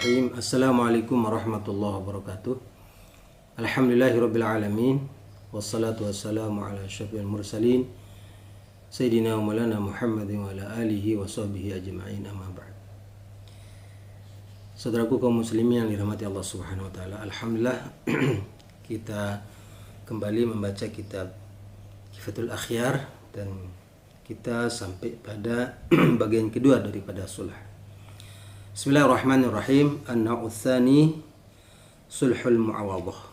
Bismillahirrahmanirrahim. Assalamualaikum warahmatullahi wabarakatuh. Alhamdulillahirabbil alamin. Wassalatu wassalamu ala asyrafil mursalin Sayyidina wa maulana Muhammadin wa ala alihi wa sahbihi ajma'in, amma ba'd. Saudaraku kaum muslimin yang dirahmati Allah Subhanahu wa taala. Alhamdulillah kita kembali membaca kitab Kifatul Akhyar dan kita sampai pada bagian kedua daripada sulh. Bismillahirrahmanirrahim. An-naw'u tsani sulhul mu'awadhah.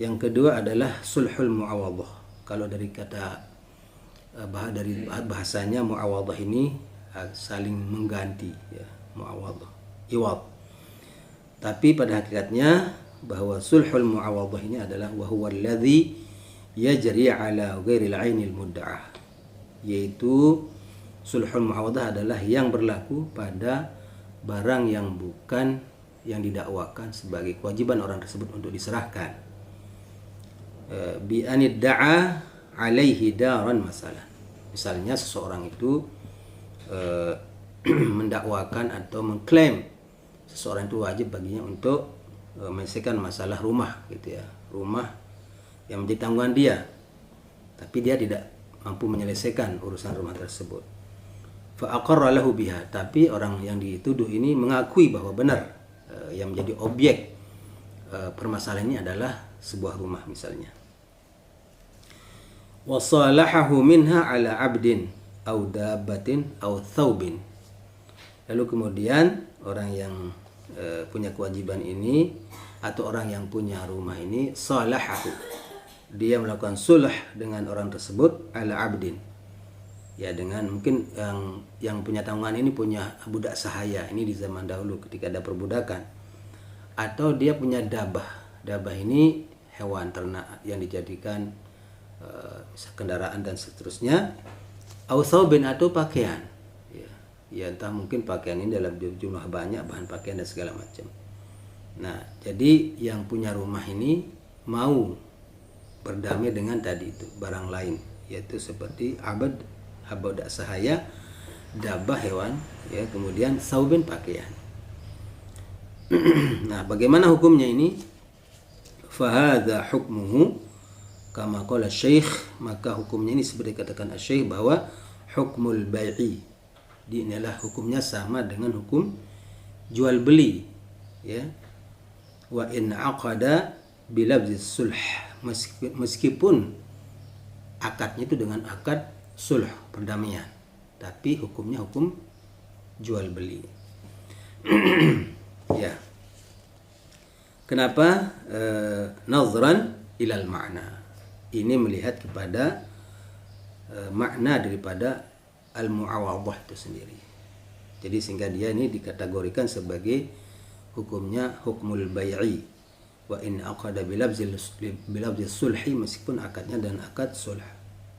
Yang kedua adalah sulhul mu'awadhah. Kalau dari kata dari bahasanya mu'awadhah ini saling mengganti, ya, mu'awadhah, iwad. Tapi pada hakikatnya bahwa sulhul mu'awadhah ini adalah wa huwa alladhi yajri ala ghairil 'ainil mudda'ah. Yaitu sulhul mu'awadhah adalah yang berlaku pada barang yang bukan yang didakwakan sebagai kewajiban orang tersebut untuk diserahkan. Bi anidda'a alaihi daran masalah. Misalnya seseorang itu mendakwakan atau mengklaim seseorang itu wajib baginya untuk menyelesaikan masalah rumah, gitu ya, rumah yang menjadi tanggungan dia, tapi dia tidak mampu menyelesaikan urusan rumah tersebut. Fa aqarra lahu biha, tapi orang yang dituduh ini mengakui bahwa benar yang menjadi objek permasalahan ini adalah sebuah rumah misalnya. Wa salahahu minha ala 'abdin aw dabbatin aw thawbin. Lalu kemudian orang yang punya kewajiban ini atau orang yang punya rumah ini salahahu, dia melakukan sulh dengan orang tersebut ala 'abdin, ya, dengan mungkin yang punya tanggungan ini punya budak sahaya, ini di zaman dahulu ketika ada perbudakan, atau dia punya dabah. Dabah ini hewan ternak yang dijadikan kendaraan dan seterusnya. Au thawbin, atau pakaian, ya entah mungkin pakaian ini dalam jumlah banyak, bahan pakaian dan segala macam. Nah, jadi yang punya rumah ini mau berdamai dengan tadi itu barang lain, yaitu seperti abad, budak sahaya, dabah hewan, ya, kemudian saubin pakaian. Nah, bagaimana hukumnya ini? Fahadha hukmuhu kama qala syekh, maka hukumnya ini seperti katakan syekh bahwa hukmul bai'i, inilah hukumnya sama dengan hukum jual beli, ya. Wa in aqada bilabzis sulh, meskipun akadnya itu dengan akad sulh, perdamaian, tapi hukumnya hukum jual beli. Ya. Kenapa? Nazran ilal ma'na. Ini melihat kepada makna daripada al-mu'awadhah itu sendiri. Jadi sehingga dia ini dikategorikan sebagai hukumnya hukmul bai'i. Wa in aqada bilabzil sulhi, meskipun akadnya dan akad sulh.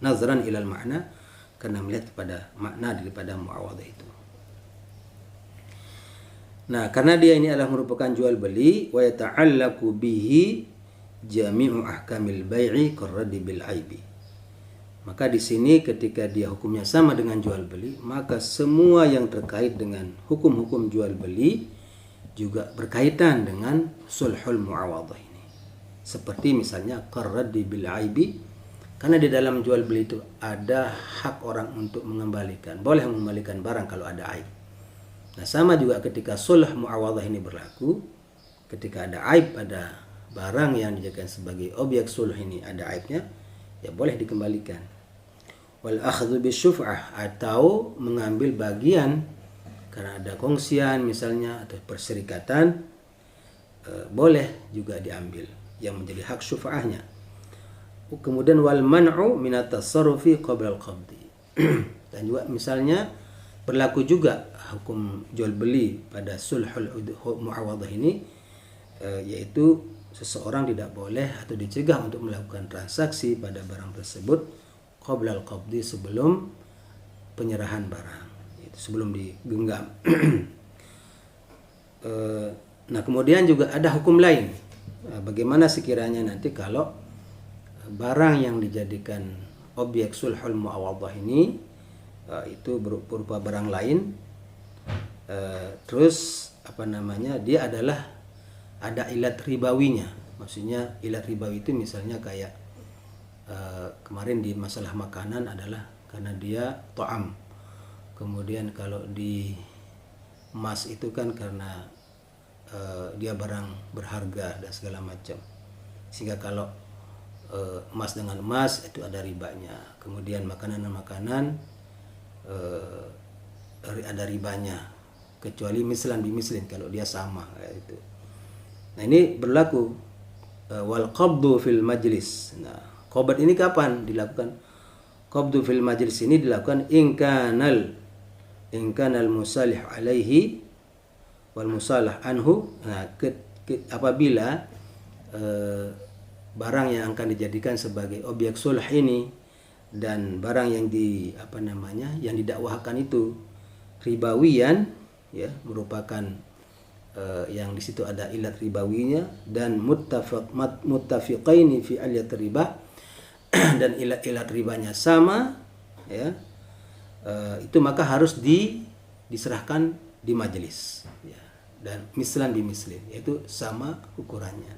Nazran ilal makna, karena melihat kepada makna daripada mu'awadhah itu. Nah, karena dia ini adalah merupakan jual beli, wa yata'allaqu bihi jami'u ahkamil bai'i qarradi bil aibi. Maka di sini ketika dia hukumnya sama dengan jual beli, maka semua yang terkait dengan hukum-hukum jual beli juga berkaitan dengan sulhul mu'awadhah ini. Seperti misalnya qarradi bil aibi, karena di dalam jual beli itu ada hak orang untuk mengembalikan, boleh mengembalikan barang kalau ada aib. Nah, sama juga ketika sulh mu'awadhah ini berlaku, ketika ada aib pada barang yang dijadikan sebagai objek sulh ini, ada aibnya, ya boleh dikembalikan. Wal akhdhu bisyuf'ah, atau mengambil bagian karena ada kongsian misalnya atau perserikatan, boleh juga diambil yang menjadi hak syuf'ahnya. Kemudian wal man'u min at-tasarrufi qabla al-qabdi. Dan juga misalnya berlaku juga hukum jual beli pada sulhul mu'awadhah ini, yaitu seseorang tidak boleh atau dicegah untuk melakukan transaksi pada barang tersebut qabla al-qabdi, sebelum penyerahan barang, itu sebelum digenggam. Nah, kemudian juga ada hukum lain. Bagaimana sekiranya nanti kalau barang yang dijadikan objek sulhul mu'awadhah ini itu berupa barang lain, terus dia adalah ada ilat ribawinya. Maksudnya ilat ribawi itu misalnya kayak kemarin di masalah makanan adalah karena dia to'am. Kemudian kalau di emas itu kan karena dia barang berharga dan segala macam. Sehingga kalau emas dengan emas itu ada ribanya. Kemudian makanan ada ribanya, kecuali mislan bimislin kalau dia sama kayak itu. Nah, ini berlaku wal qabdu fil majlis. Nah, qabd ini kapan dilakukan? Qabdu fil majlis ini dilakukan in kanal musalih alaihi wal musalah anhu. Nah, apabila barang yang akan dijadikan sebagai objek sulh ini dan barang yang yang didakwahkan itu ribawian, ya, merupakan yang di situ ada ilat ribawinya dan muttafiqaini fi ilat riba dan ilat ribanya sama, ya, itu maka harus diserahkan di majelis, ya, dan mislan bimislin, yaitu sama ukurannya.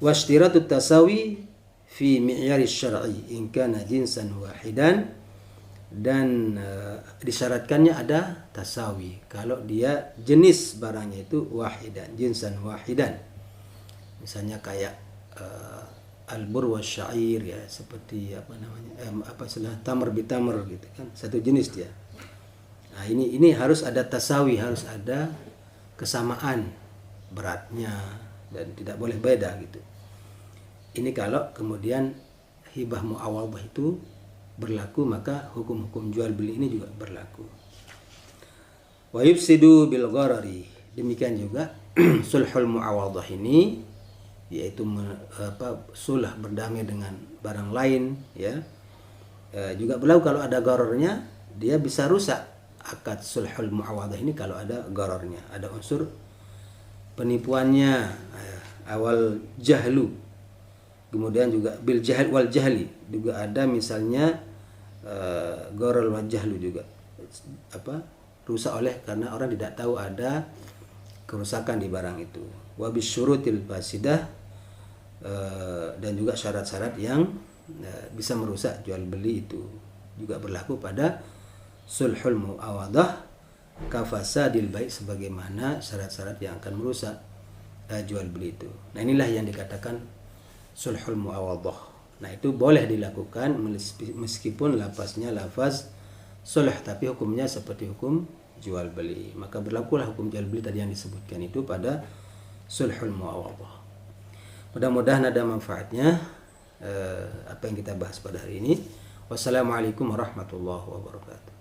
Washtiratut tasawi fi mi'yari syar'i in kana jinsan wahidan, dan disyaratkannya ada tasawi kalau dia jenis barangnya itu wahidan, jinsan wahidan. Misalnya kayak albur wasyair, ya, seperti tamr bitamr gitu kan, satu jenis dia. Nah, ini harus ada tasawi, harus ada kesamaan beratnya dan tidak boleh beda gitu. Ini kalau kemudian hibah muawadhah itu berlaku, maka hukum-hukum jual beli ini juga berlaku. Wa yufsidu bil gharari. Demikian juga sulhul muawadhah ini, yaitu sulh berdamai dengan barang lain, ya, juga berlaku kalau ada ghararnya, dia bisa rusak akad sulhul muawadhah ini kalau ada ghararnya, ada unsur penipuannya, awal jahlu. Kemudian juga bil jahil wal jahli, juga ada misalnya gharar wal jahlu juga rusak oleh karena orang tidak tahu ada kerusakan di barang itu. Wa bisyurutil fasidah, dan juga syarat-syarat yang bisa merusak jual beli itu juga berlaku pada sulhul muawadhah kafasadil bai', sebagaimana syarat-syarat yang akan merusak jual beli itu. Nah, inilah yang dikatakan sulhul muawadhah. Nah, itu boleh dilakukan meskipun lafaznya lafaz sulh, tapi hukumnya seperti hukum jual beli. Maka berlakulah hukum jual beli tadi yang disebutkan itu pada sulhul muawadhah. Mudah-mudahan ada manfaatnya apa yang kita bahas pada hari ini. Wassalamualaikum warahmatullahi wabarakatuh.